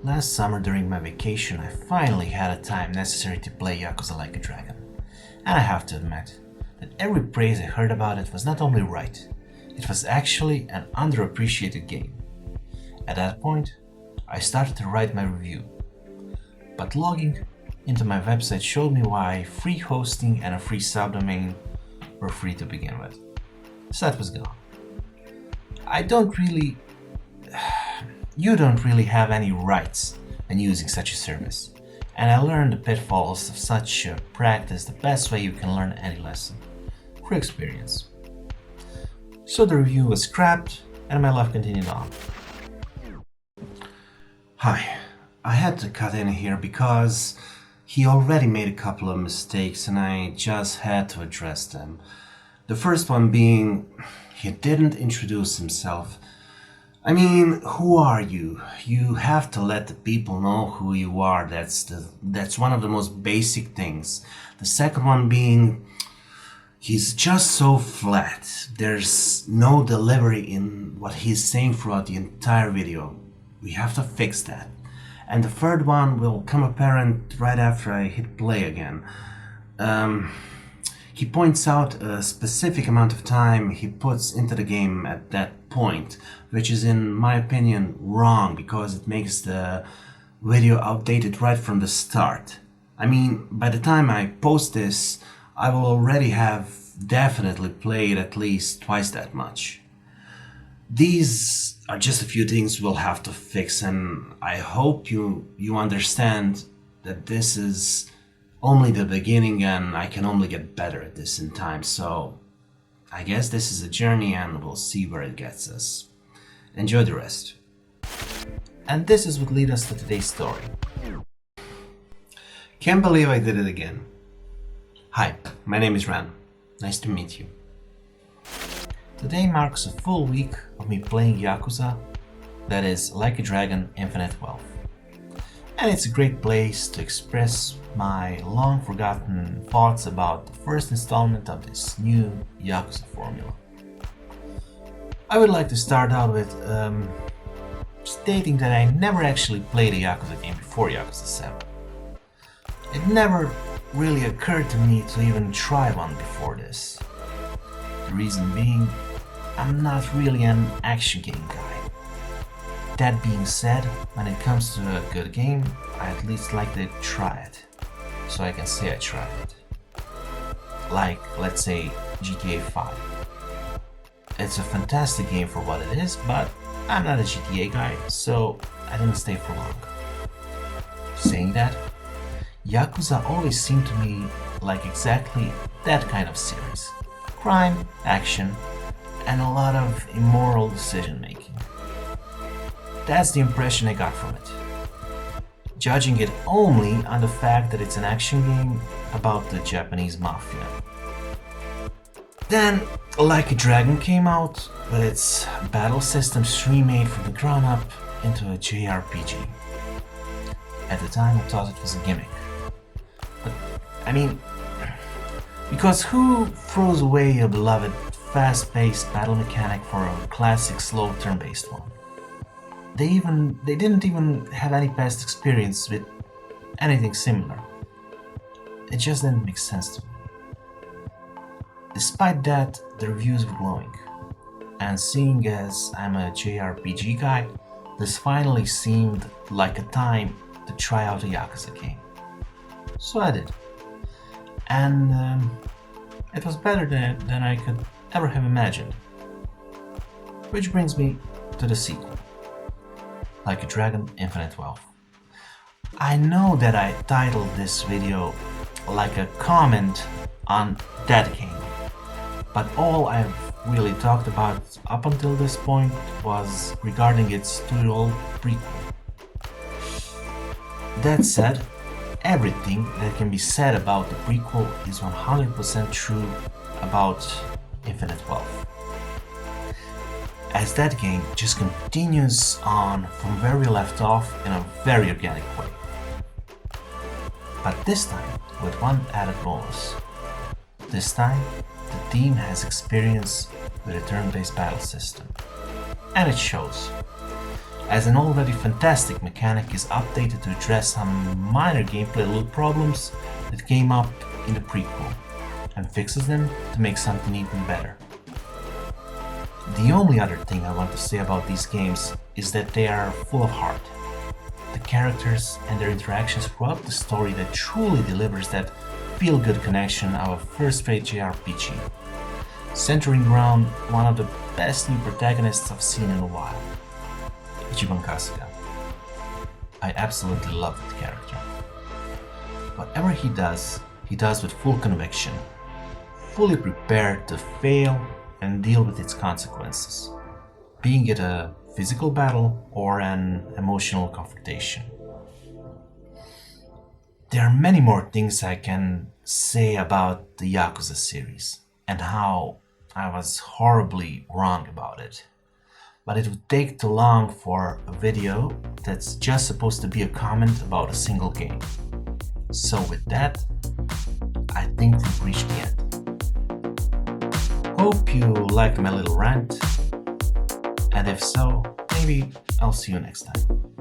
Last summer during my vacation I finally had a time necessary to play Yakuza Like a Dragon. And I have to admit that every praise I heard about it was not only right, it was actually an underappreciated game. At that point, I started to write my review. But logging into my website showed me why free hosting and a free subdomain were free to begin with. So that was gone. You don't really have any rights when using such a service, and I learned the pitfalls of such practice the best way you can learn any lesson, through experience. So the review was scrapped and my life continued on. Hi, I had to cut in here because he already made a couple of mistakes and I just had to address them. The first one being, he didn't introduce himself. I mean, who are you? You have to let the people know who you are. That's one of the most basic things. The second one being, he's just so flat. There's no delivery in what he's saying throughout the entire video. We have to fix that. And the third one will come apparent right after I hit play again. He points out a specific amount of time he puts into the game at that point, which is in my opinion wrong because it makes the video outdated right from the start. I mean, by the time I post this, I will already have definitely played at least twice that much. These are just a few things we'll have to fix, and I hope you understand that this is only the beginning and I can only get better at this in time, so I guess this is a journey and we'll see where it gets us. Enjoy the rest. And this is what leads us to today's story. Can't believe I did it again. Hi, my name is Ran. Nice to meet you. Today marks a full week of me playing Yakuza, that is Like a Dragon Infinite Wealth. And it's a great place to express my long forgotten thoughts about the first installment of this new Yakuza formula. I would like to start out with stating that I never actually played a Yakuza game before Yakuza 7. It never really occurred to me to even try one before this. The reason being, I'm not really an action game guy. That being said, when it comes to a good game, I at least like to try it, so I can say I tried it. Like, let's say, GTA 5. It's a fantastic game for what it is, but I'm not a GTA guy, so I didn't stay for long. Saying that, Yakuza always seemed to me like exactly that kind of series. Crime, action, and a lot of immoral decision making. That's the impression I got from it. Judging it only on the fact that it's an action game about the Japanese mafia. Then, Like a Dragon came out with its battle systems remade from the ground up into a JRPG. At the time I thought it was a gimmick. But, I mean, because who throws away a beloved fast-paced battle mechanic for a classic slow turn-based one? They didn't even have any past experience with anything similar. It just didn't make sense to me. Despite that, the reviews were glowing. And seeing as I'm a JRPG guy, this finally seemed like a time to try out a Yakuza game. So I did. And it was better than I could ever have imagined. Which brings me to the sequel. Like a Dragon Infinite Wealth. I know that I titled this video like a comment on that game, but all I've really talked about up until this point was regarding its 2-year-old prequel. That said, everything that can be said about the prequel is 100% true about Infinite Wealth, as that game just continues on from where we left off in a very organic way. But this time with one added bonus. This time, the team has experience with a turn-based battle system, and it shows. as an already fantastic mechanic is updated to address some minor gameplay loop problems that came up in the prequel, and fixes them to make something even better. The only other thing I want to say about these games is that they are full of heart. The characters and their interactions throughout the story that truly delivers that feel-good connection of a first-rate JRPG, centering around one of the best new protagonists I've seen in a while, Ichiban Kasuga. I absolutely love that character. Whatever he does with full conviction, fully prepared to fail and deal with its consequences, being it a physical battle or an emotional confrontation. There are many more things I can say about the Yakuza series and how I was horribly wrong about it, but it would take too long for a video that's just supposed to be a comment about a single game. So with that, I think we've reached the end. Hope you liked my little rant, and if so, maybe I'll see you next time.